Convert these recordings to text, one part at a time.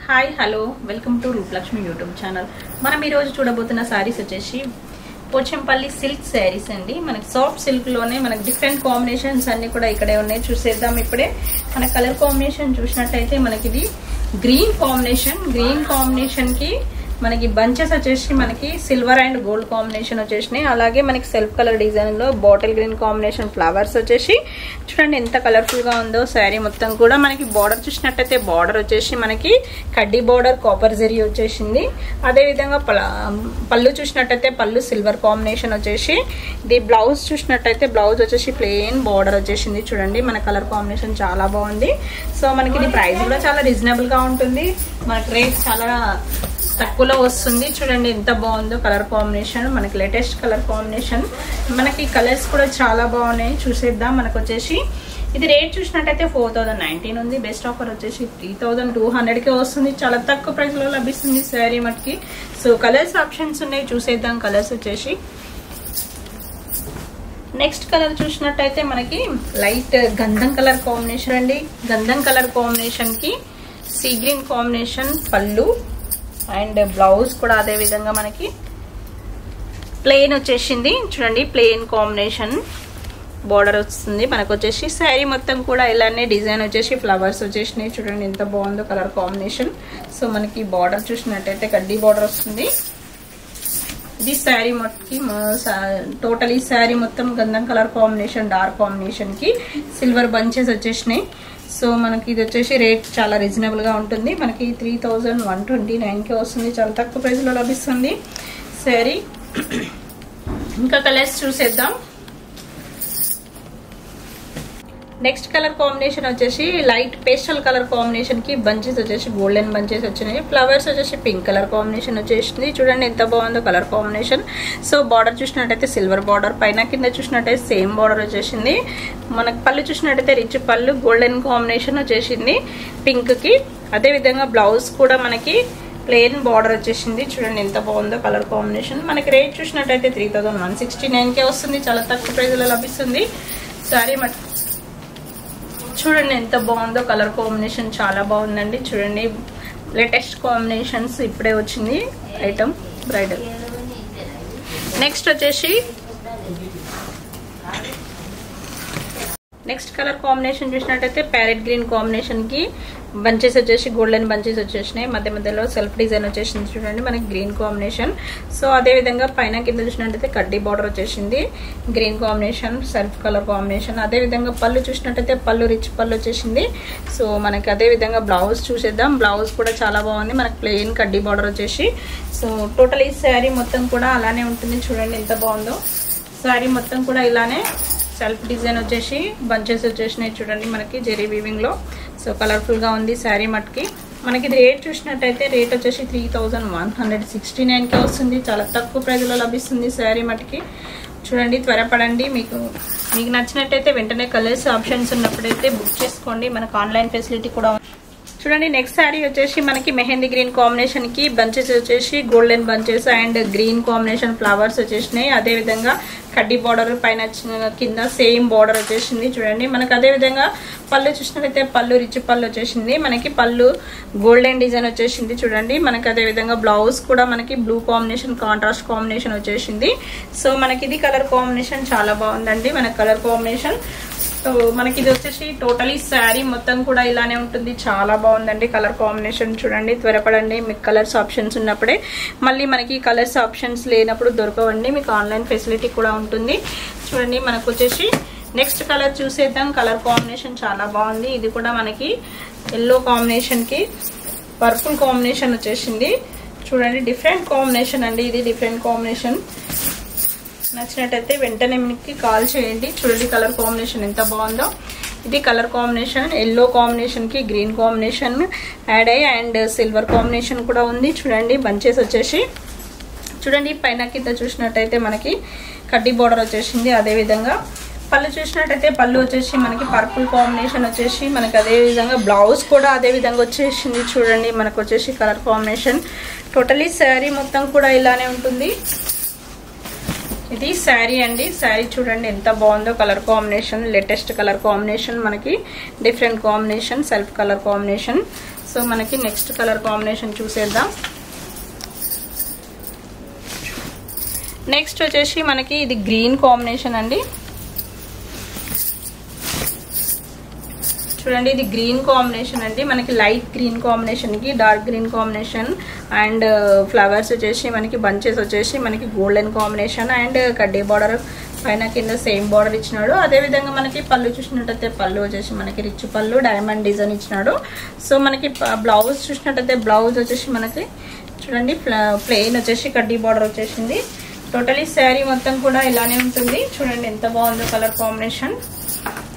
Hi hello welcome to Rupalakshmi YouTube channel. మనం ఈరోజు చూడబోతున్న శారీస్ వచ్చేసి పోచంపల్లి సిల్క్ శారీస్ అండి. మనకి సాఫ్ట్ సిల్క్ లోనే మనకి డిఫరెంట్ కాంబినేషన్స్ అన్ని కూడా ఇక్కడే ఉన్నాయి. చూసేద్దాం ఇప్పుడే. మన కలర్ కాంబినేషన్ చూసినట్టయితే మనకి ఇది గ్రీన్ కాంబినేషన్ కి మనకి బంచెస్ వచ్చేసి మనకి సిల్వర్ అండ్ గోల్డ్ కాంబినేషన్ వచ్చేసినాయి. అలాగే మనకి సెల్ఫ్ కలర్ డిజైన్ లో బాటిల్ గ్రీన్ కాంబినేషన్ ఫ్లవర్స్ వచ్చేసి చూడండి ఎంత కలర్ఫుల్ గా ఉందో. శారీ మొత్తం కూడా మనకి బార్డర్ చూసినట్టయితే బార్డర్ వచ్చేసి మనకి కడ్డీ బార్డర్ కాపర్ జరీ వచ్చేసింది. అదే విధంగా పళ్ళు చూసినట్టయితే పళ్ళు సిల్వర్ కాంబినేషన్ వచ్చేసి ఇది బ్లౌజ్ చూసినట్టయితే బ్లౌజ్ వచ్చేసి ప్లెయిన్ బార్డర్ వచ్చేసింది. చూడండి మన కలర్ కాంబినేషన్ చాలా బాగుంది. సో మనకి ఇది ప్రైస్ కూడా చాలా రీజనబుల్ గా ఉంటుంది. మనకి రేట్ చాలా తక్కువలో వస్తుంది. చూడండి ఎంత బాగుందో కలర్ కాంబినేషన్. మనకి లేటెస్ట్ కలర్ కాంబినేషన్. మనకి కలర్స్ కూడా చాలా బాగున్నాయి. చూసేద్దాం. మనకు వచ్చేసి ఇది రేట్ చూసినట్టయితే 4019 ఉంది. బెస్ట్ ఆఫర్ వచ్చేసి 3200కే వస్తుంది. చాలా తక్కువ ప్రైస్ లో లభిస్తుంది శారీ మటుకి. సో కలర్స్ ఆప్షన్స్ ఉన్నాయి. చూసేద్దాం కలర్స్ వచ్చేసి. నెక్స్ట్ కలర్ చూసినట్టయితే మనకి లైట్ గంధం కలర్ కాంబినేషన్ అండి. గంధం కలర్ కాంబినేషన్ కి సీ గ్రీన్ కాంబినేషన్ పళ్ళు అండ్ బ్లౌజ్ కూడా అదే విధంగా మనకి ప్లెయిన్ వచ్చేసింది. చూడండి ప్లెయిన్ కాంబినేషన్ బార్డర్ వస్తుంది. మనకు వచ్చేసి శారీ మొత్తం కూడా ఇలానే డిజైన్ వచ్చేసి ఫ్లవర్స్ వచ్చేసినాయి. చూడండి ఎంత బాగుందో కలర్ కాంబినేషన్. సో మనకి బార్డర్ చూసినట్టయితే కడ్డీ బార్డర్ వస్తుంది. ఇది శారీ మొత్తం టోటలీ శారీ మొత్తం గంధం కలర్ కాంబినేషన్ డార్క్ కాంబినేషన్ కి సిల్వర్ బంచెస్ వచ్చేసినాయి. సో మనకి ఇది వచ్చేసి రేట్ చాలా రీజనబుల్ గా ఉంటుంది. మనకి 3129కే వస్తుంది. చాలా తక్కువ ప్రైస్ లో లభిస్తుంది శారీ. ఇంకా కలర్స్ చూసేద్దాం. నెక్స్ట్ కలర్ కాంబినేషన్ వచ్చేసి లైట్ పేస్టల్ కలర్ కాంబినేషన్ కి బంచెస్ వచ్చేసి గోల్డెన్ బంచెస్ వచ్చినాయి. ఫ్లవర్స్ వచ్చేసి పింక్ కలర్ కాంబినేషన్ వచ్చేసింది. చూడండి ఎంత బాగుందో కలర్ కాంబినేషన్. సో బార్డర్ చూసినట్టయితే సిల్వర్ బార్డర్, పైన కింద చూసినట్టయితే సేమ్ బార్డర్ వచ్చేసింది. మనకు పళ్ళు చూసినట్టయితే రిచ్ పళ్ళు గోల్డెన్ కాంబినేషన్ వచ్చేసింది పింక్ కి. అదే విధంగా బ్లౌజ్ కూడా మనకి ప్లెయిన్ బార్డర్ వచ్చేసింది. చూడండి ఎంత బాగుందో కలర్ కాంబినేషన్. మనకి రేట్ చూసినట్టయితే 3169కే వస్తుంది. చాలా తక్కువ ప్రైస్ లో లభిస్తుంది సారీ. చూడండి ఎంత బాగుందో కలర్ కాంబినేషన్. చాలా బాగుందండి. చూడండి లేటెస్ట్ కాంబినేషన్స్ ఇప్పుడే వచ్చింది ఐటమ్ బ్రైడల్. నెక్స్ట్ వచ్చేసి నెక్స్ట్ కలర్ కాంబినేషన్ చూసినట్టయితే ప్యారెట్ గ్రీన్ కాంబినేషన్ కి బంచెస్ వచ్చేసి గోల్డెన్ బంచెస్ వచ్చేసినాయి. మధ్య మధ్యలో సెల్ఫ్ డిజైన్ వచ్చేసింది. చూడండి మనకి గ్రీన్ కాంబినేషన్. సో అదే విధంగా పైన కింద చూసినట్టయితే కడ్డీ బార్డర్ వచ్చేసింది. Green combination self colour combination. అదే విధంగా పళ్ళు చూసినట్టయితే పళ్ళు రిచ్ పళ్ళు వచ్చేసింది. సో మనకి అదే విధంగా బ్లౌజ్ చూసేద్దాం. బ్లౌజ్ కూడా చాలా బాగుంది. మనకి ప్లెయిన్ కడ్డీ బార్డర్ వచ్చేసి. సో టోటల్ ఈ శారీ మొత్తం కూడా అలానే ఉంటుంది. చూడండి ఎంత బాగుందో శారీ మొత్తం కూడా ఇలానే సెల్ఫ్ డిజైన్ వచ్చేసి బంచెస్ వచ్చేసినాయి. చూడండి మనకి జెరీ వీవింగ్ లో. సో కలర్ఫుల్ గా ఉంది శారీ మట్కి. మనకి రేట్ చూసినట్టయితే రేట్ వచ్చేసి 3169కే వస్తుంది. చాలా తక్కువ ప్రైస్ లో లభిస్తుంది శారీ మట్కి. చూడండి త్వరపడండి. మీకు నచ్చినట్టయితే వెంటనే కలర్స్ ఆప్షన్స్ ఉన్నప్పుడైతే బుక్ చేసుకోండి. మనకు ఆన్లైన్ ఫెసిలిటీ కూడా ఉంది. చూడండి నెక్స్ట్ శారీ వచ్చేసి మనకి మెహందీ గ్రీన్ కాంబినేషన్ కి బంచెస్ వచ్చేసి golden bunches and green combination flowers వచ్చేసినాయి. అదే విధంగా కడ్డీ బార్డర్ పైన కింద సేమ్ బార్డర్ వచ్చేసింది. చూడండి మనకి అదే విధంగా పళ్ళు చూసినట్లయితే పళ్ళు రిచ్ పళ్ళు వచ్చేసింది. మనకి పళ్ళు గోల్డెన్ డిజైన్ వచ్చేసింది. చూడండి మనకి అదే విధంగా బ్లౌజ్ కూడా మనకి బ్లూ కాంబినేషన్ కాంట్రాస్ట్ కాంబినేషన్ వచ్చేసింది. సో మనకి ఇది కలర్ కాంబినేషన్ చాలా బాగుందండి. మనకి కలర్ కాంబినేషన్. సో మనకి ఇది వచ్చేసి టోటలీ శారీ మొత్తం కూడా ఇలానే ఉంటుంది. చాలా బాగుందండి కలర్ కాంబినేషన్. చూడండి త్వరపడండి. మీకు కలర్స్ ఆప్షన్స్ ఉన్నప్పుడే. మళ్ళీ మనకి కలర్స్ ఆప్షన్స్ లేనప్పుడు దొరకవండి. మీకు ఆన్లైన్ ఫెసిలిటీ కూడా ఉంటుంది. చూడండి మనకు వచ్చేసి నెక్స్ట్ కలర్ చూసేద్దాం. కలర్ కాంబినేషన్ చాలా బాగుంది. ఇది కూడా మనకి ఎల్లో కాంబినేషన్ కి పర్పుల్ కాంబినేషన్ వచ్చేసింది. చూడండి డిఫరెంట్ కాంబినేషన్ అండి. ఇది డిఫరెంట్ కాంబినేషన్. నచ్చినట్టయితే వెంటనే మీకు కాల్ చేయండి. చూడండి కలర్ కాంబినేషన్ ఎంత బాగుందో. ఇది కలర్ కాంబినేషన్ ఎల్లో కాంబినేషన్ కి గ్రీన్ కాంబినేషన్ యాడ్ అయ్యి అండ్ సిల్వర్ కాంబినేషన్ కూడా ఉంది. చూడండి బంచెస్ వచ్చేసి చూడండి పైన కింద చూసినట్టయితే మనకి కడ్డీ బార్డర్ వచ్చేసింది. అదే విధంగా పళ్ళు చూసినట్టయితే పళ్ళు వచ్చేసి మనకి పర్పుల్ కాంబినేషన్ వచ్చేసి మనకి అదే విధంగా బ్లౌజ్ కూడా అదే విధంగా వచ్చేసింది. చూడండి మనకు వచ్చేసి కలర్ కాంబినేషన్. టోటలీ శారీ మొత్తం కూడా ఇలానే ఉంటుంది. ఇది శారీ అండి. శారీ చూడండి ఎంత బాగుందో colour combination. Latest colour combination. మనకి different combination self colour combination. So మనకి నెక్స్ట్ కలర్ కాంబినేషన్ చూసేద్దాం. నెక్స్ట్ వచ్చేసి మనకి ఇది గ్రీన్ కాంబినేషన్ అండి. చూడండి ఇది గ్రీన్ కాంబినేషన్ అండి. మనకి లైట్ గ్రీన్ కాంబినేషన్ కి dark green combination and flowers వచ్చేసి మనకి బంచెస్ వచ్చేసి మనకి గోల్డెన్ కాంబినేషన్ అండ్ కడ్డీ బార్డర్ పైన కింద సేమ్ బార్డర్ ఇచ్చినాడు. అదే విధంగా మనకి పళ్ళు చూసినట్టయితే పళ్ళు వచ్చేసి మనకి రిచ్ పళ్ళు డైమండ్ డిజైన్ ఇచ్చినాడు. సో మనకి బ్లౌజ్ చూసినట్టయితే బ్లౌజ్ వచ్చేసి మనకి చూడండి ప్లెయిన్ వచ్చేసి కడ్డీ బార్డర్ వచ్చేసింది. టోటలీ శారీ మొత్తం కూడా ఇలానే ఉంటుంది. చూడండి ఎంత బాగుందో కలర్ కాంబినేషన్.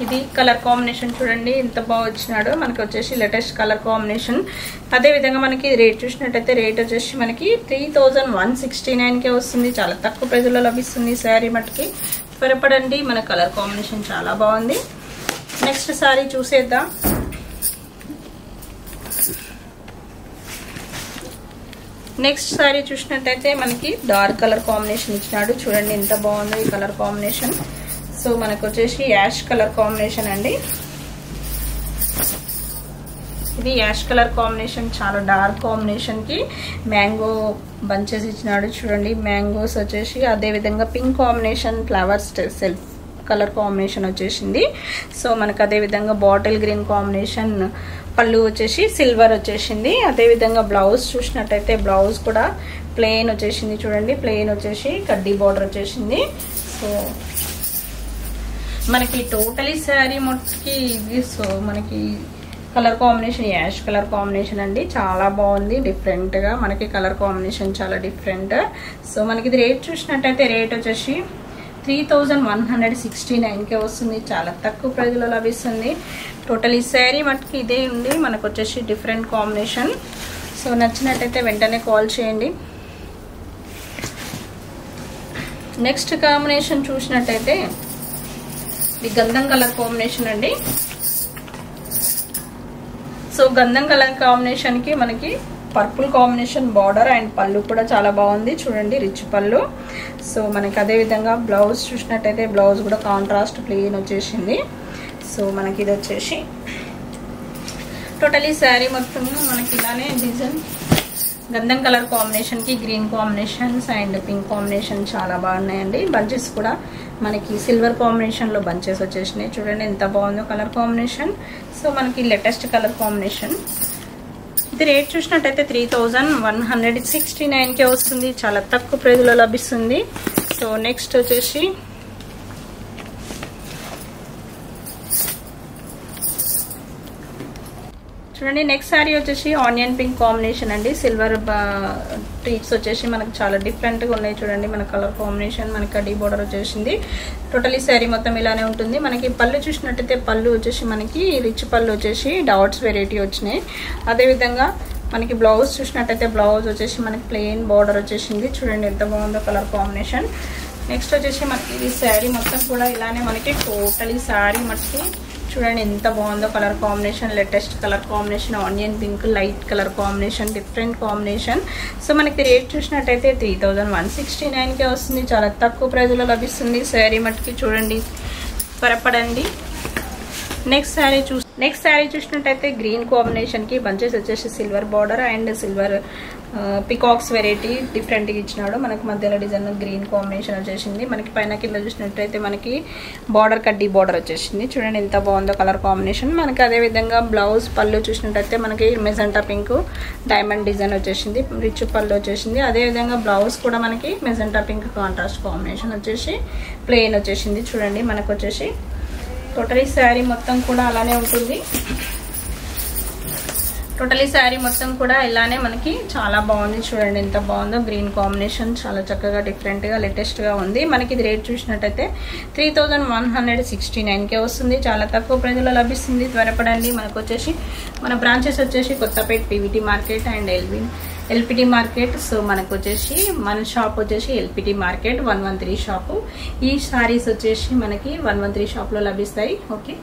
ఇది కలర్ కాంబినేషన్ చూడండి ఎంత బాగా వచ్చినాడో. మనకి వచ్చేసి లేటెస్ట్ కలర్ కాంబినేషన్. అదే విధంగా మనకి రేట్ చూసినట్టయితే రేట్ వచ్చేసి మనకి 3169కే వస్తుంది. చాలా తక్కువ ప్రైజ్లో లభిస్తుంది శారీ మట్టుకి. త్వరపడండి, మన కలర్ కాంబినేషన్ చాలా బాగుంది. నెక్స్ట్ శారీ చూసేద్దాం. నెక్స్ట్ శారీ చూసినట్టయితే మనకి డార్క్ కలర్ కాంబినేషన్ ఇచ్చినాడు. చూడండి ఎంత బాగుందో ఈ కలర్ కాంబినేషన్. సో మనకు వచ్చేసి యాష్ కలర్ కాంబినేషన్ అండి. ఇది యాష్ కలర్ కాంబినేషన్ చాలా డార్క్ కాంబినేషన్ కి మ్యాంగో బంచెస్ ఇచ్చినాడు. చూడండి మ్యాంగోస్ వచ్చేసి అదే విధంగా pink combination flowers self colour combination వచ్చేసింది. సో మనకు అదే విధంగా బాటిల్ గ్రీన్ కాంబినేషన్ పళ్ళు వచ్చేసి సిల్వర్ వచ్చేసింది. అదే విధంగా బ్లౌజ్ చూసినట్టయితే బ్లౌజ్ కూడా ప్లెయిన్ వచ్చేసింది. చూడండి ప్లెయిన్ వచ్చేసి కడ్డీ బార్డర్ వచ్చేసింది. సో మనకి టోటలీ శారీ మొత్తకి ఇది. సో మనకి colour combination ash colour combination అండి. చాలా బాగుంది డిఫరెంట్ గా. మనకి కలర్ కాంబినేషన్ చాలా డిఫరెంట్. సో మనకి ఇది రేట్ చూసినట్టయితే రేట్ వచ్చేసి 3169కే వస్తుంది. చాలా తక్కువ ప్రైజ్లో లభిస్తుంది. టోటలీ శారీ మట్టుకి ఇదే ఉంది. మనకు వచ్చేసి డిఫరెంట్ కాంబినేషన్. సో నచ్చినట్టయితే వెంటనే కాల్ చేయండి. నెక్స్ట్ కాంబినేషన్ చూసినట్టయితే ఇది గంధం కలర్ కాంబినేషన్ అండి. సో గంధం కలర్ కాంబినేషన్ కి మనకి పర్పుల్ కాంబినేషన్ బార్డర్ అండ్ పళ్ళు కూడా చాలా బాగుంది. చూడండి రిచ్ పళ్ళు. సో మనకి అదే విధంగా బ్లౌజ్ చూసినట్టయితే బ్లౌజ్ కూడా కాంట్రాస్ట్ ప్లెయిన్ వచ్చేసింది. సో మనకి ఇది వచ్చేసి టోటలీ శారీ మొత్తం మనకి ఇలానే డిజైన్ గంధం కలర్ కాంబినేషన్ కి green combinations and pink combination చాలా బాగున్నాయండి. బంచెస్ కూడా మనకి సిల్వర్ కాంబినేషన్ లో బంచెస్ వచ్చేసినాయి. చూడండి ఎంత బాగుందో కలర్ కాంబినేషన్. సో మనకి లేటెస్ట్ కలర్ కాంబినేషన్. ఇది రేట్ చూసినట్టయితే 3169కే వస్తుంది. చాలా తక్కువ ప్రైజ్లో లభిస్తుంది. సో నెక్స్ట్ వచ్చేసి చూడండి నెక్స్ట్ శారీ వచ్చేసి ఆనియన్ పింక్ కాంబినేషన్ అండి. సిల్వర్ ట్రీట్స్ వచ్చేసి మనకు చాలా డిఫరెంట్ గా ఉన్నాయి. చూడండి మన కలర్ కాంబినేషన్ మనకి కడ్డీ బోర్డర్ వచ్చేసింది. టోటలీ శారీ మొత్తం ఇలానే ఉంటుంది. మనకి పళ్ళు చూసినట్టయితే పళ్ళు వచ్చేసి మనకి రిచ్ పళ్ళు వచ్చేసి డాట్స్ వెరైటీ వచ్చినాయి. అదేవిధంగా మనకి బ్లౌజ్ చూసినట్టయితే బ్లౌజ్ వచ్చేసి మనకి ప్లెయిన్ బార్డర్ వచ్చేసింది. చూడండి ఎంత బాగుందో కలర్ కాంబినేషన్. నెక్స్ట్ వచ్చేసి మనకి ఈ శారీ మొత్తం కూడా ఇలానే మనకి టోటలీ శారీ మట్టి చూడండి ఎంత బాగుందో colour combination. Latest colour combination onion pink light colour combination different combination. So మనకి రేట్ చూసినట్టయితే 3169కే వస్తుంది. చాలా తక్కువ ప్రైజ్లో లభిస్తుంది శారీ మట్టుకి. చూడండి త్వరపడండి. నెక్స్ట్ శారీ చూసినట్టయితే గ్రీన్ కాంబినేషన్ కి బంచెస్ వచ్చేసి silver border and silver peacocks variety different గా ఇచ్చినాడు. మనకి మధ్యలో డిజైన్ గ్రీన్ కాంబినేషన్ వచ్చేసింది. మనకి పైన కింద చూసినట్టయితే మనకి బార్డర్ కడ్డీ బార్డర్ వచ్చేసింది. చూడండి ఎంత బాగుందో కలర్ కాంబినేషన్. మనకి అదే విధంగా బ్లౌజ్ పళ్ళు చూసినట్టయితే మనకి మెజెంటా పింక్ డైమండ్ డిజైన్ వచ్చేసింది. రిచ్ పళ్ళు వచ్చేసింది. అదే విధంగా బ్లౌజ్ కూడా మనకి మెజెంటా పింక్ కాంట్రాస్ట్ కాంబినేషన్ వచ్చేసి ప్లెయిన్ వచ్చేసింది. చూడండి మనకు వచ్చేసి టోటలీ శారీ మొత్తం కూడా అలానే ఉంటుంది. టోటలీ శారీ మొత్తం కూడా ఇలానే మనకి చాలా బాగుంది. చూడండి ఎంత బాగుందో గ్రీన్ కాంబినేషన్ చాలా చక్కగా డిఫరెంట్ గా లేటెస్ట్ గా ఉంది. మనకి ఇది రేట్ చూసినట్టయితే 3169కే వస్తుంది. చాలా తక్కువ ప్రైజ్లో లభిస్తుంది. త్వరపడండి. మనకు వచ్చేసి మన బ్రాంచెస్ వచ్చేసి Kothapet PVT market and LPT market. So మనకు వచ్చేసి మన షాప్ వచ్చేసి ఎల్పిటి మార్కెట్ 113 షాపు. ఈ సారీస్ వచ్చేసి మనకి 113 షాప్ లో లభిస్తాయి. ఓకే.